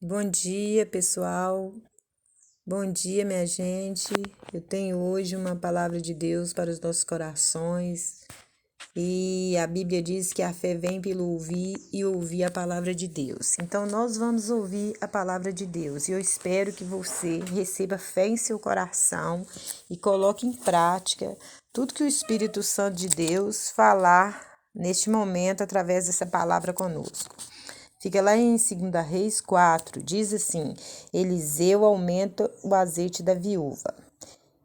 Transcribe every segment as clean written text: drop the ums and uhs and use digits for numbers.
Bom dia, pessoal. Bom dia, minha gente. Eu tenho hoje uma palavra de Deus para os nossos corações. E a Bíblia diz que a fé vem pelo ouvir e ouvir a palavra de Deus. Então, nós vamos ouvir a palavra de Deus. E eu espero que você receba fé em seu coração e coloque em prática tudo que o Espírito Santo de Deus falar neste momento através dessa palavra conosco. Fica lá em 2 Reis 4, diz assim: Eliseu aumenta o azeite da viúva.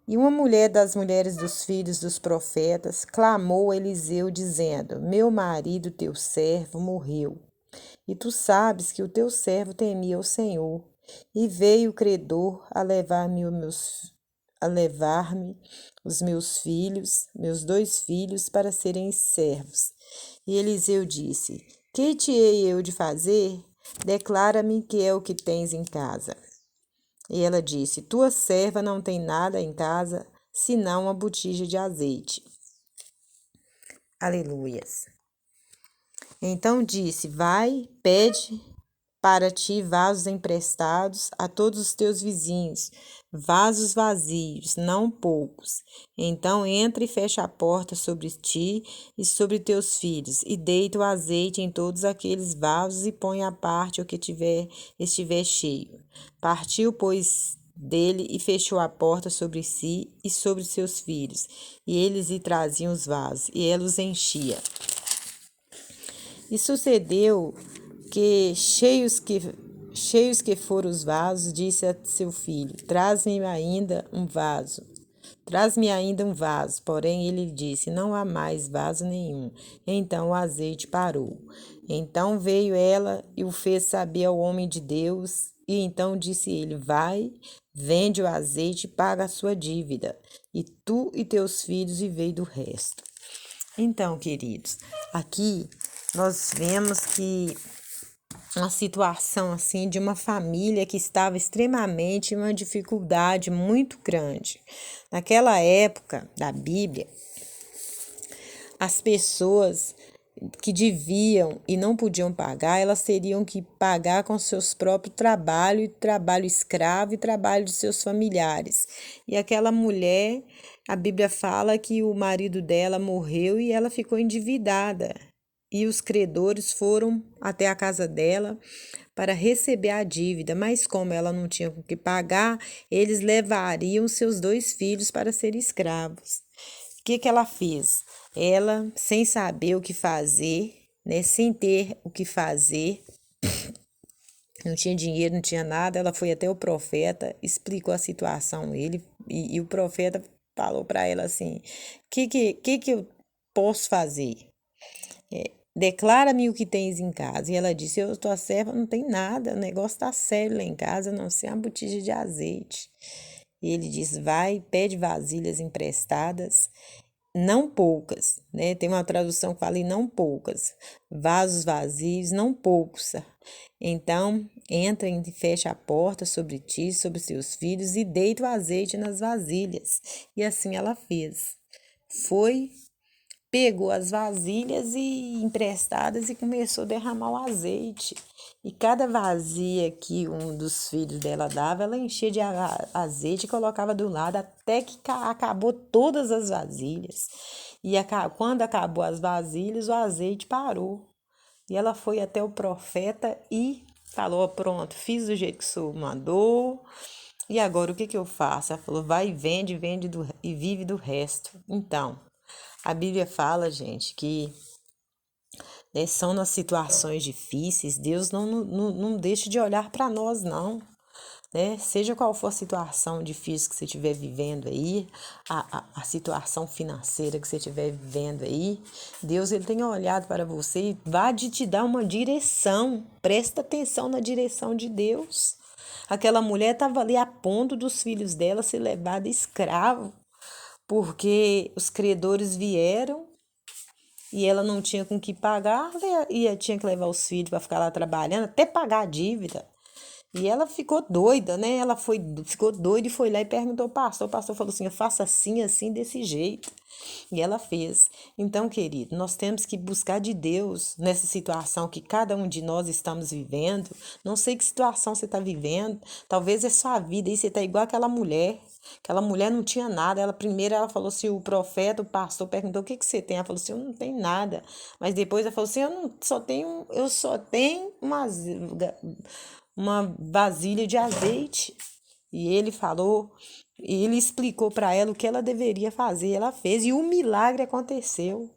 E uma mulher das mulheres dos filhos dos profetas clamou a Eliseu, dizendo: Meu marido, teu servo, morreu. E tu sabes que o teu servo temia o Senhor. E veio o credor a levar-me os meus filhos, meus 2 filhos, para serem servos. E Eliseu disse: Que te hei eu de fazer? Declara-me que é o que tens em casa. E ela disse: Tua serva não tem nada em casa, senão uma botija de azeite. Aleluias. Então disse: Vai, pede para ti vasos emprestados a todos os teus vizinhos, vasos vazios, não poucos. Então entra e fecha a porta sobre ti e sobre teus filhos, e deita o azeite em todos aqueles vasos e põe à parte o que estiver cheio. Partiu, pois, dele e fechou a porta sobre si e sobre seus filhos, e eles lhe traziam os vasos, e ela os enchia. E sucedeu que, cheios que foram os vasos, disse a seu filho: Traz-me ainda um vaso. Traz-me ainda um vaso. Porém, ele disse: Não há mais vaso nenhum. Então o azeite parou. Então veio ela e o fez saber ao homem de Deus. E então disse ele: Vai, vende o azeite e paga a sua dívida. E tu e teus filhos vivei do resto. Então, queridos, aqui nós vemos que uma situação assim de uma família que estava extremamente em uma dificuldade muito grande. Naquela época da Bíblia, as pessoas que deviam e não podiam pagar, elas teriam que pagar com seus próprios trabalho, trabalho escravo e trabalho de seus familiares. E aquela mulher, a Bíblia fala que o marido dela morreu e ela ficou endividada. E os credores foram até a casa dela para receber a dívida, mas como ela não tinha com que pagar, eles levariam seus 2 filhos para serem escravos. O que ela fez? Ela, sem saber o que fazer, né, sem ter o que fazer, não tinha dinheiro, não tinha nada, ela foi até o profeta, explicou a situação a ele, e o profeta falou para ela assim: que eu posso fazer? Declara-me o que tens em casa. E ela disse: Eu, tua serva, não tem nada, o negócio está sério lá em casa, a não ser uma botija de azeite. E ele diz: Vai, pede vasilhas emprestadas, não poucas, né? Tem uma tradução que fala em não poucas, vasos vazios, não poucos. Então, entra e fecha a porta sobre ti, sobre seus filhos, e deita o azeite nas vasilhas. E assim ela fez. Foi, pegou as vasilhas e emprestadas e começou a derramar o azeite. E cada vazia que um dos filhos dela dava, ela enchia de azeite e colocava do lado até que acabou todas as vasilhas. E quando acabou as vasilhas, o azeite parou. E ela foi até o profeta e falou: Pronto, fiz do jeito que o senhor mandou. E agora o que eu faço? Ela falou: Vai e vende, e vive do resto. Então, a Bíblia fala, gente, que, né, são nas situações difíceis, Deus não deixa de olhar para nós, não. Né? Seja qual for a situação difícil que você estiver vivendo aí, a situação financeira que você estiver vivendo aí, Deus ele tem olhado para você e vai de te dar uma direção. Presta atenção na direção de Deus. Aquela mulher estava ali a ponto dos filhos dela ser levados escravo, porque os credores vieram e ela não tinha com que pagar, tinha que levar os filhos para ficar lá trabalhando até pagar a dívida. E ela ficou doida, né? Ficou doida e foi lá e perguntou ao pastor. O pastor falou assim: eu faço assim, assim, desse jeito. E ela fez. Então, querido, nós temos que buscar de Deus nessa situação que cada um de nós estamos vivendo. Não sei que situação você está vivendo. Talvez é sua vida e você está igual aquela mulher. Aquela mulher não tinha nada. Ela falou assim: o profeta, o pastor perguntou: o que que você tem? Ela falou assim: eu não tenho nada. Mas depois ela falou assim: eu só tenho uma vasilha de azeite. E ele falou, e ele explicou para ela o que ela deveria fazer. Ela fez e o milagre aconteceu.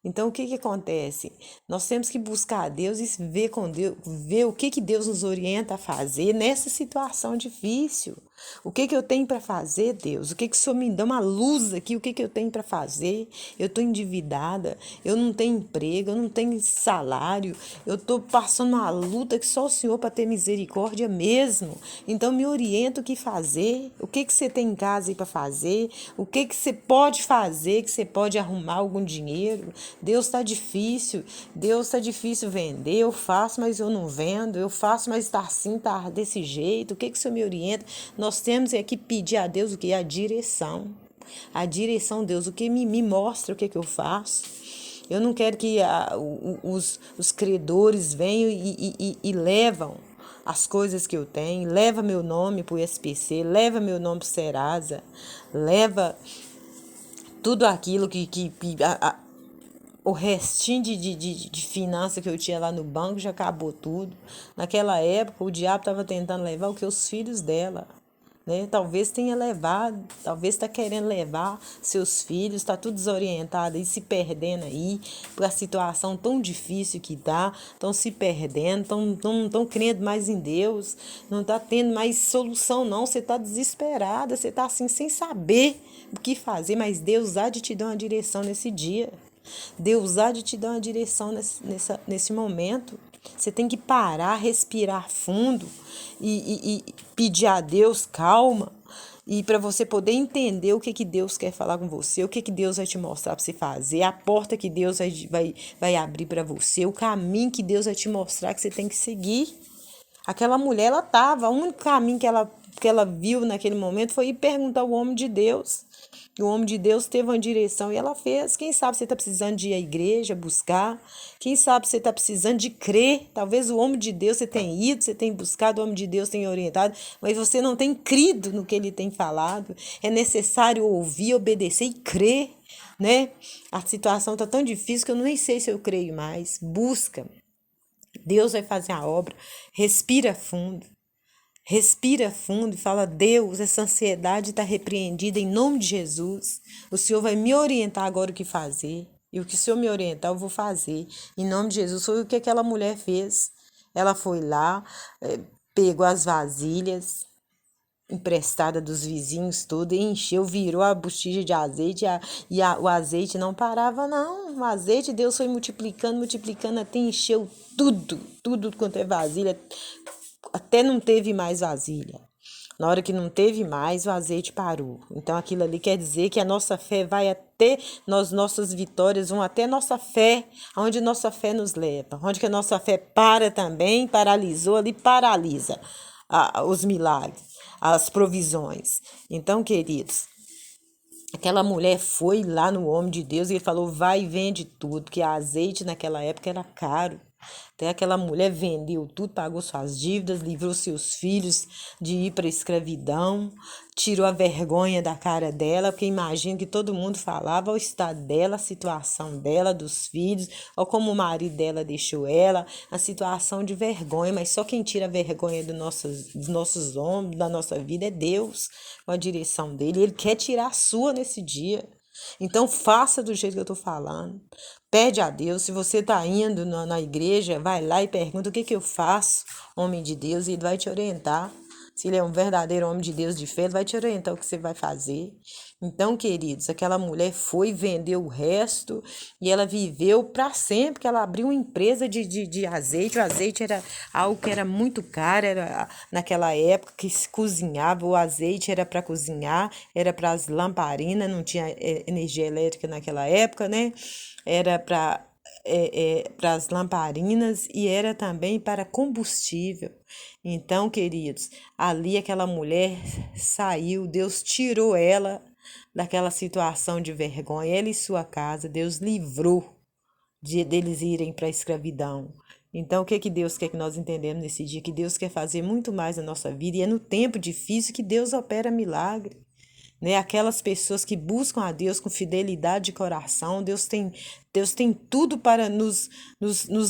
Então, o que que acontece? Nós temos que buscar a Deus e ver com Deus, ver o que Deus nos orienta a fazer nessa situação difícil. O que que eu tenho para fazer, Deus? O que que o Senhor me dá uma luz aqui? O que que eu tenho para fazer? Eu estou endividada, eu não tenho emprego, eu não tenho salário, eu estou passando uma luta que só o Senhor para ter misericórdia mesmo. Então, me orienta o que fazer, o que que você tem em casa aí para fazer, o que que você pode fazer, que você pode arrumar algum dinheiro. Deus está difícil vender, eu faço, mas eu não vendo, eu faço, mas está assim, está desse jeito, o que que o Senhor me orienta? Nós temos é que pedir a Deus o que? A direção, Deus, o que me mostra o que eu faço. Eu não quero que os credores venham e levam as coisas que eu tenho, leva meu nome para o SPC, leva meu nome para o Serasa, leva tudo aquilo o restinho de finança que eu tinha lá no banco já acabou tudo. Naquela época, o diabo estava tentando levar o que? Os filhos dela. Né? Talvez tenha levado, talvez está querendo levar seus filhos, está tudo desorientado e se perdendo aí, por a situação tão difícil que está, estão se perdendo, estão crendo mais em Deus, não está tendo mais solução não, você está desesperada, você está assim sem saber o que fazer, mas Deus há de te dar uma direção nesse dia. Deus há de te dar uma direção nesse momento. Você tem que parar, respirar fundo e pedir a Deus calma. E para você poder entender o que Deus quer falar com você, o que Deus vai te mostrar para você fazer, a porta que Deus vai abrir para você, o caminho que Deus vai te mostrar que você tem que seguir. Aquela mulher, o único caminho que ela viu naquele momento foi ir perguntar ao homem de Deus. O homem de Deus teve uma direção e ela fez. Quem sabe você está precisando de ir à igreja, buscar. Quem sabe você está precisando de crer. Talvez o homem de Deus você tenha ido, você tenha buscado, o homem de Deus tenha orientado, mas você não tem crido no que ele tem falado. É necessário ouvir, obedecer e crer, né? A situação está tão difícil que eu nem sei se eu creio mais. Busca. Deus vai fazer a obra. Respira fundo. Respira fundo e fala: Deus, essa ansiedade está repreendida em nome de Jesus. O Senhor vai me orientar agora o que fazer. E o que o Senhor me orientar, eu vou fazer. Em nome de Jesus. Foi o que aquela mulher fez. Ela foi lá, pegou as vasilhas emprestadas dos vizinhos, tudo, e encheu, virou a botija de azeite, o azeite não parava, não. O azeite, Deus foi multiplicando, multiplicando, até encheu tudo quanto é vasilha. Até não teve mais vasilha. Na hora que não teve mais, o azeite parou. Então, aquilo ali quer dizer que a nossa fé vai até, nossas vitórias vão até nossa fé, aonde nossa fé nos leva. Onde que a nossa fé para também, paralisou ali, paralisa os milagres, as provisões. Então, queridos, aquela mulher foi lá no homem de Deus e ele falou: vai e vende tudo, que azeite naquela época era caro. Até aquela mulher vendeu tudo, pagou suas dívidas, livrou seus filhos de ir para a escravidão, tirou a vergonha da cara dela, porque imagino que todo mundo falava o estado dela, a situação dela, dos filhos, ou como o marido dela deixou ela, a situação de vergonha, mas só quem tira a vergonha dos nossos ombros, da nossa vida é Deus, com a direção dele, ele quer tirar a sua nesse dia. Então, faça do jeito que eu estou falando. Pede a Deus. Se você está indo na igreja, vai lá e pergunta: o que eu faço, homem de Deus? E ele vai te orientar. Se ele é um verdadeiro homem de Deus de fé, ele vai te orientar o que você vai fazer. Então, queridos, aquela mulher foi, vendeu o resto e ela viveu para sempre, que ela abriu uma empresa de azeite. O azeite era algo que era muito caro, era naquela época que se cozinhava, o azeite era para cozinhar, era para as lamparinas, não tinha energia elétrica naquela época, né? Era para para as lamparinas e era também para combustível. Então, queridos, ali aquela mulher saiu, Deus tirou ela daquela situação de vergonha, ela e sua casa, Deus livrou deles irem para a escravidão. Então, o que Deus quer que nós entendemos nesse dia? Que Deus quer fazer muito mais na nossa vida e é no tempo difícil que Deus opera milagre. Né? Aquelas pessoas que buscam a Deus com fidelidade de coração, Deus tem tudo para nos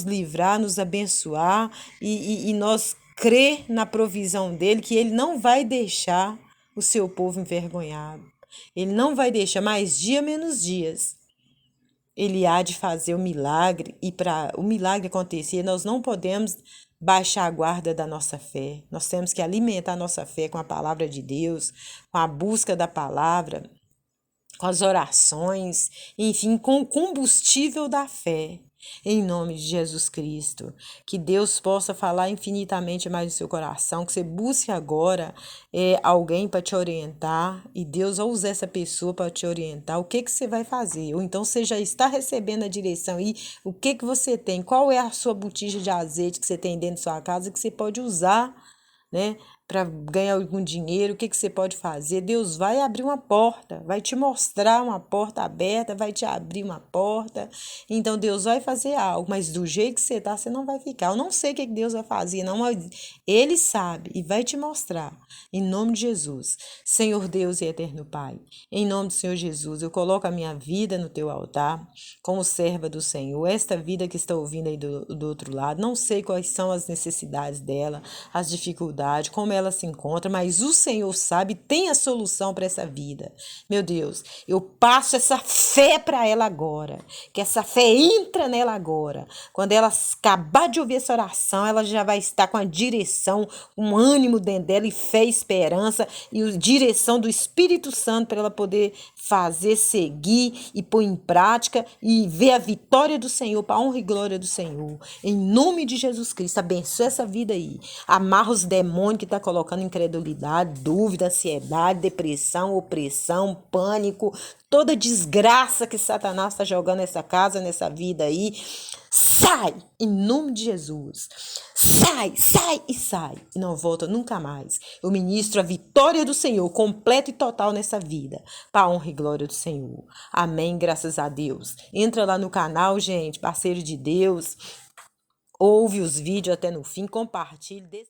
livrar, nos abençoar e nós crer na provisão dele, que ele não vai deixar o seu povo envergonhado. Ele não vai deixar mais dia menos dias. Ele há de fazer o milagre e para o milagre acontecer, nós não podemos baixar a guarda da nossa fé. Nós temos que alimentar a nossa fé com a palavra de Deus, com a busca da palavra, com as orações, enfim, com o combustível da fé. Em nome de Jesus Cristo, que Deus possa falar infinitamente mais no seu coração, que você busque agora alguém para te orientar e Deus vai usar essa pessoa para te orientar o que você vai fazer, ou então você já está recebendo a direção e o que você tem, qual é a sua botija de azeite que você tem dentro da sua casa que você pode usar, né, para ganhar algum dinheiro, o que você pode fazer? Deus vai abrir uma porta, vai te mostrar uma porta aberta, vai te abrir uma porta. Então Deus vai fazer algo, mas do jeito que você está, você não vai ficar. Eu não sei o que Deus vai fazer, não, mas Ele sabe e vai te mostrar. Em nome de Jesus, Senhor Deus e eterno Pai, em nome do Senhor Jesus, eu coloco a minha vida no teu altar, como serva do Senhor. Esta vida que está ouvindo aí do outro lado, não sei quais são as necessidades dela, as dificuldades, como ela se encontra, mas o Senhor sabe, tem a solução para essa vida. Meu Deus, eu passo essa fé para ela agora, que essa fé entra nela agora. Quando ela acabar de ouvir essa oração, ela já vai estar com a direção, um ânimo dentro dela e fé e esperança e a direção do Espírito Santo para ela poder fazer, seguir e pôr em prática e ver a vitória do Senhor, para a honra e glória do Senhor. Em nome de Jesus Cristo, abençoa essa vida aí. Amarra os demônios que está colocando incredulidade, dúvida, ansiedade, depressão, opressão, pânico, toda desgraça que Satanás está jogando nessa casa, nessa vida aí. Sai, em nome de Jesus. Sai, sai e sai. E não volta nunca mais. Eu ministro a vitória do Senhor, completa e total nessa vida. Para a honra e glória do Senhor. Amém, graças a Deus. Entra lá no canal, gente, parceiro de Deus. Ouve os vídeos até no fim, compartilhe.